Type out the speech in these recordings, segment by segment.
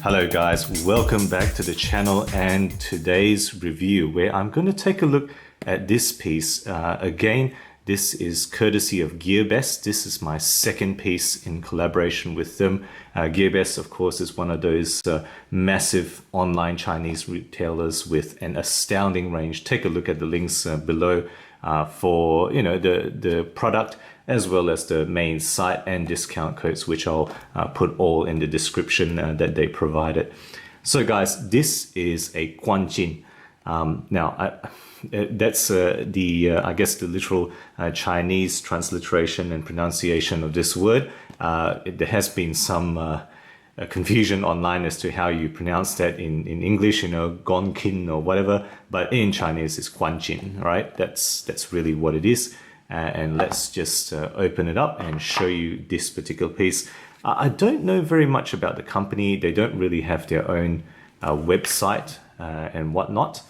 Hello guys, welcome back to the channel and today's review where I'm going to take a look at this piece. Again, this is courtesy of GearBest. This is my second piece in collaboration with them. GearBest, of course, is one of those massive online Chinese retailers with an astounding range. Take a look at the links below for the product as well as the main site and discount codes, which I'll put all in the description that they provided. So guys, this is a Guanjin. That's I guess the literal Chinese transliteration and pronunciation of this word. There has been some confusion online as to how you pronounce that in English, Gonkin or whatever, but in Chinese it's Guanjin, right? That's really what it is. And let's just open it up and show you this particular piece. I don't know very much about the company. They don't really have their own website and whatnot,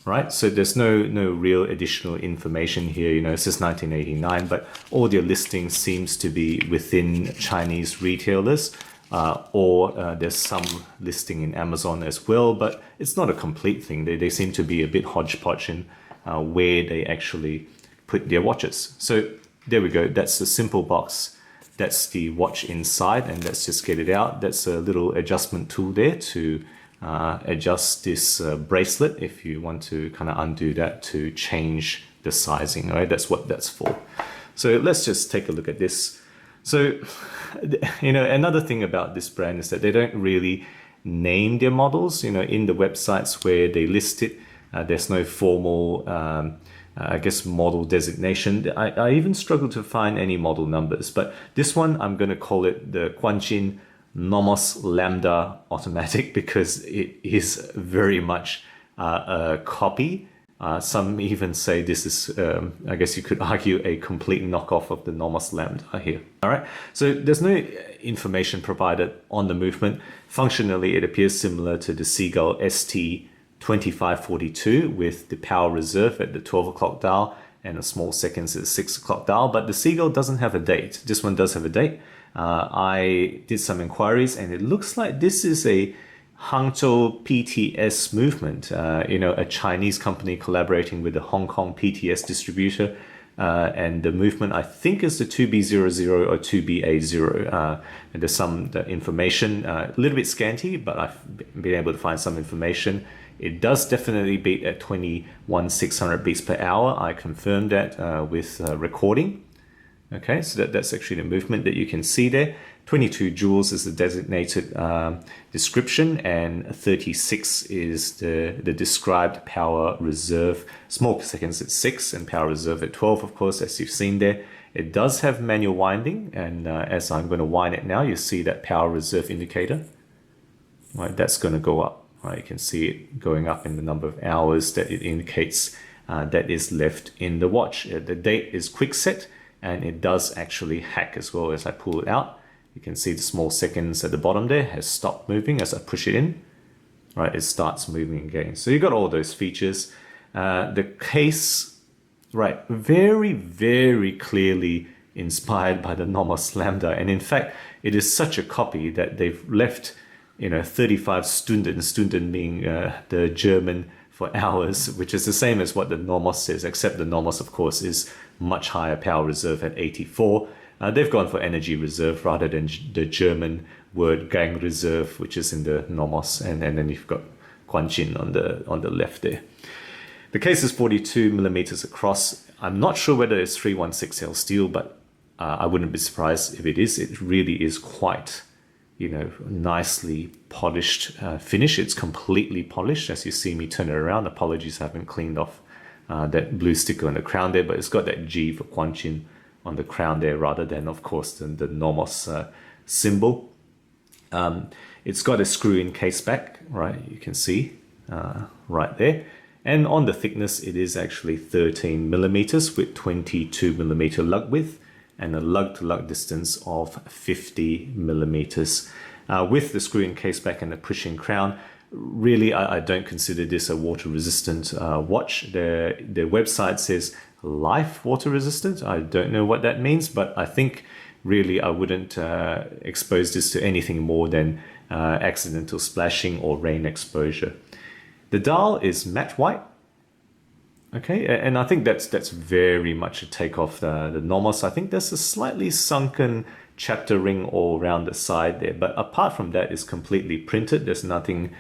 right? So there's no real additional information here. It says 1989, but all their listings seems to be within Chinese retailers, or there's some listing in Amazon as well, but it's not a complete thing. They seem to be a bit hodgepodge in where they actually put their watches. So there we go. That's the simple box. That's the watch inside, and let's just get it out. That's a little adjustment tool there to adjust this bracelet if you want to kind of undo that to change the sizing, right? That's what that's for. So let's just take a look at this. So, another thing about this brand is that they don't really name their models. In the websites where they list it, there's no formal I guess model designation. I even struggle to find any model numbers, but this one I'm going to call it the Guanjin Nomos Lambda Automatic because it is very much a copy. Some even say this is, I guess you could argue, a complete knockoff of the Nomos Lambda here. All right, so there's no information provided on the movement. Functionally, it appears similar to the Seagull ST 2542 with the power reserve at the 12 o'clock dial and a small seconds at the 6 o'clock dial, but the Seagull doesn't have a date. This one does have a date. I did some inquiries and it looks like this is a Hangzhou PTS movement, a Chinese company collaborating with the Hong Kong PTS distributor. And the movement, I think, is the 2B00 or 2BA0. And there's some information, a little bit scanty, but I've been able to find some information. It does definitely beat at 21,600 beats per hour. I confirmed that with recording. Okay, so that's actually the movement that you can see there. 22 joules is the designated description, and 36 is the described power reserve. Small seconds at 6 and power reserve at 12, of course, as you've seen there. It does have manual winding, and as I'm going to wind it now, you see that power reserve indicator. Right, that's going to go up. Right, you can see it going up in the number of hours that it indicates that is left in the watch. The date is quick set, and it does actually hack as well. As I pull it out, you can see the small seconds at the bottom there has stopped moving as I push it in. Right, it starts moving again. So you got all those features. The case, right, very, very clearly inspired by the Nomos Lambda. And in fact, it is such a copy that they've left 35 Stunden being the German for hours, which is the same as what the Nomos says, except the Nomos, of course, is much higher power reserve at 84. They've gone for energy reserve rather than the German word Gang Reserve, which is in the Nomos, and then you've got Guanjin on the left there. The case is 42 millimeters across. I'm not sure whether it's 316L steel, but I wouldn't be surprised if it is. It really is quite nicely polished finish. It's completely polished. As you see me turn it around, apologies, I haven't cleaned off that blue sticker on the crown there, but it's got that G for Guanjin on the crown there rather than, of course, the Nomos symbol. It's got a screw-in case back, right? You can see right there. And on the thickness, it is actually 13 millimeters with 22 millimeter lug width and a lug-to-lug distance of 50 millimeters. With the screw-in case back and the pushing crown, really, I don't consider this a water-resistant watch. The website says life water-resistant. I don't know what that means, but I think really I wouldn't expose this to anything more than accidental splashing or rain exposure. The dial is matte white. Okay, and I think that's very much a take off the Nomos. I think there's a slightly sunken chapter ring all around the side there, but apart from that, it's completely printed. There's nothing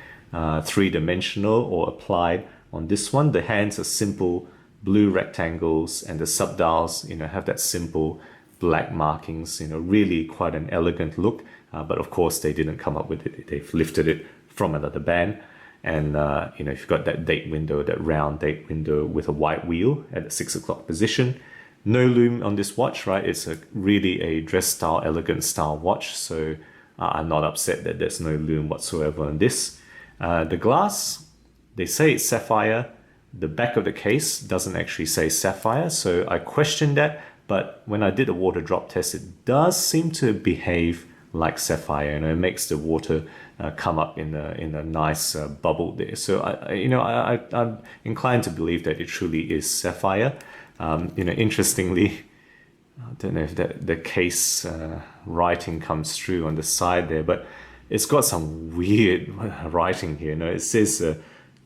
three-dimensional or applied on this one. The hands are simple blue rectangles, and the subdials, have that simple black markings. Really quite an elegant look. But of course, they didn't come up with it. They've lifted it from another band. And, if you've got that date window, that round date window with a white wheel at the 6 o'clock position. No lume on this watch, right? It's really a dress style, elegant style watch. So I'm not upset that there's no lume whatsoever on this. The glass, they say it's sapphire. The back of the case doesn't actually say sapphire. So I questioned that. But when I did a water drop test, it does seem to behave like sapphire. It makes the water come up in a nice bubble there. So I'm inclined to believe that it truly is sapphire. Interestingly, I don't know if the case writing comes through on the side there, but it's got some weird writing here. It says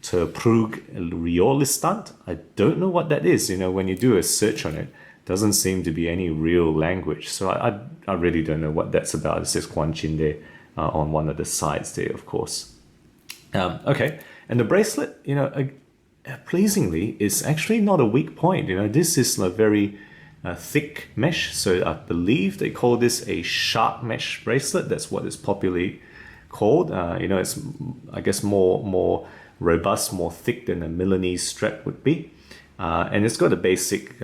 Terprug Riolistant. I don't know what that is. When you do a search on it, doesn't seem to be any real language. So I really don't know what that's about. It says Quanqin there on one of the sides there, of course. Okay, and the bracelet, pleasingly, is actually not a weak point. This is a very thick mesh. So I believe they call this a shark mesh bracelet. That's what it's popularly called. It's, I guess, more robust, more thick than a Milanese strap would be. And it's got a basic,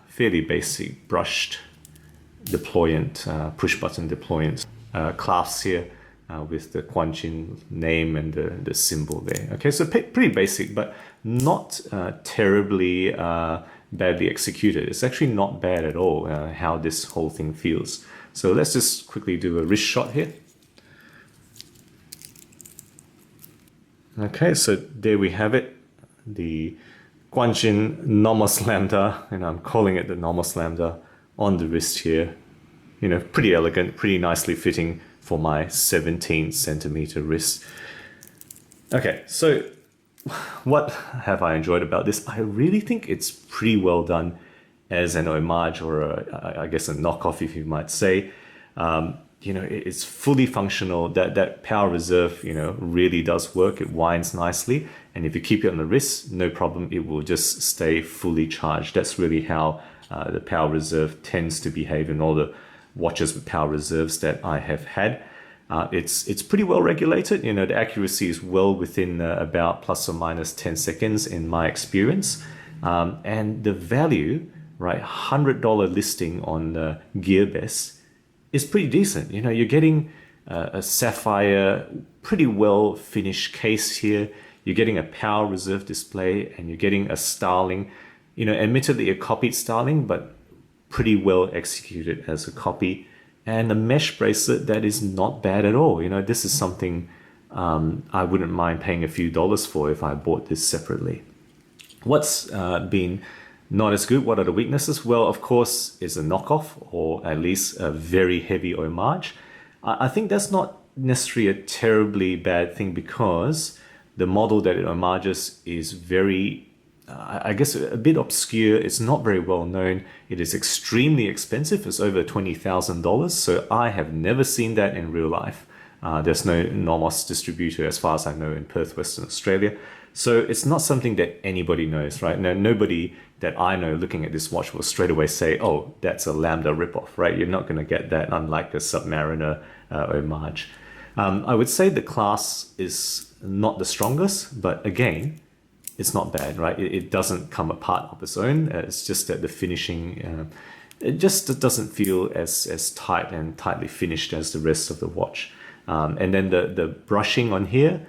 fairly basic brushed deployant, push button deployant clasps here with the Quanqin name and the symbol there. Okay, so pretty basic, but not terribly badly executed. It's actually not bad at all how this whole thing feels. So let's just quickly do a wrist shot here. Okay, so there we have it. The Quanqin Nomos Lambda, and I'm calling it the Nomos Lambda on the wrist here. Pretty elegant, pretty nicely fitting for my 17 centimeter wrist. Okay, so what have I enjoyed about this? I really think it's pretty well done as an homage, or I guess a knockoff, if you might say. It's fully functional. That power reserve, really does work. It winds nicely. And if you keep it on the wrist, no problem. It will just stay fully charged. That's really how the power reserve tends to behave in all the watches with power reserves that I have had. It's pretty well regulated. The accuracy is well within about plus or minus 10 seconds in my experience. And the value, right, $100 listing on GearBest is pretty decent. You're getting a sapphire, pretty well finished case here. You're getting a power reserve display, and you're getting a styling, admittedly a copied styling, but pretty well executed as a copy. And a mesh bracelet that is not bad at all. This is something I wouldn't mind paying a few dollars for if I bought this separately. What's been not as good? What are the weaknesses? Well, of course, is a knockoff, or at least a very heavy homage. I think that's not necessarily a terribly bad thing, because the model that it homages is very, I guess, a bit obscure. It's not very well known. It is extremely expensive. It's over $20,000. So I have never seen that in real life. There's no Nomos distributor, as far as I know, in Perth, Western Australia. So it's not something that anybody knows, right? Now, nobody that I know looking at this watch will straight away say, oh, that's a Lambda ripoff, right? You're not going to get that, unlike a Submariner homage. I would say the class is not the strongest, but again, it's not bad, right? It doesn't come apart of its own. It's just that the finishing, it just doesn't feel as tight and tightly finished as the rest of the watch. And then the brushing on here,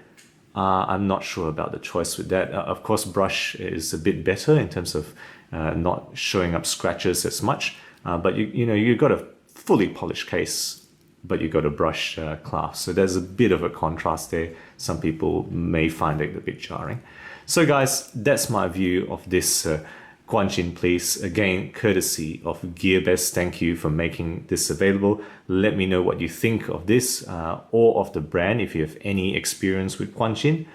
I'm not sure about the choice with that. Of course, brush is a bit better in terms of not showing up scratches as much. But you've got a fully polished case, but you've got a brush clasp. So there's a bit of a contrast there. Some people may find it a bit jarring. So guys, that's my view of this Guanxin, please, again, courtesy of GearBest, thank you for making this available. Let me know what you think of this or of the brand if you have any experience with Guanxin.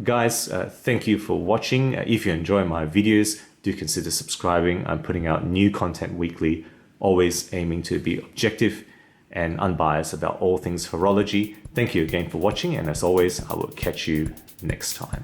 Guys, thank you for watching. If you enjoy my videos, do consider subscribing. I'm putting out new content weekly, always aiming to be objective and unbiased about all things horology. Thank you again for watching, and as always, I will catch you next time.